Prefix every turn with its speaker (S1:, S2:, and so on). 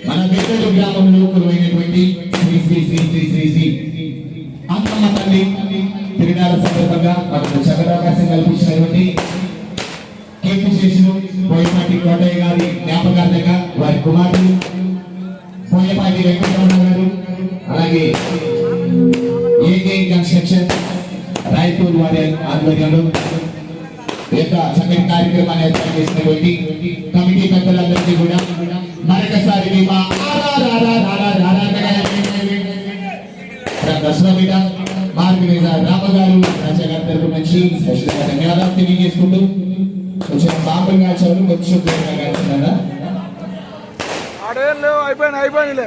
S1: మన వేదల గ్రామంలో కొలువైనటువంటి శ్రీ శ్రీ శ్రీ శ్రీ శ్రీ శ్రీ అమ్మమ్మ తల్లి తిరునాళ్ళ సందర్భంగా మనకు చక్కడావకాశం కల్పించినటువంటి కీర్తి శేషులు పోయపాటి కోటయ్య గారి జ్ఞాపకార్థంగా వారి కుమారుడు పోయపాటి వెంకటరమణ గారు, అలాగే ఏకే కన్స్ట్రక్షన్ రాయపూర్ వారి ఆధ్వర్యంలో యొక్క చక్కటి కార్యక్రమాన్ని ఏర్పాటు చేసినటువంటి కమిటీ పెద్దలందరికీ కూడా మరొకసారి దశరథ మార్గవేద రామ గారు రాజగారి తరపు నుంచి స్పెషల్గా ధన్యవాదాలు తెలియజేసుకుంటూ కొంచెం సాంపులుగా చదువు కొంచెం అయిపోయింది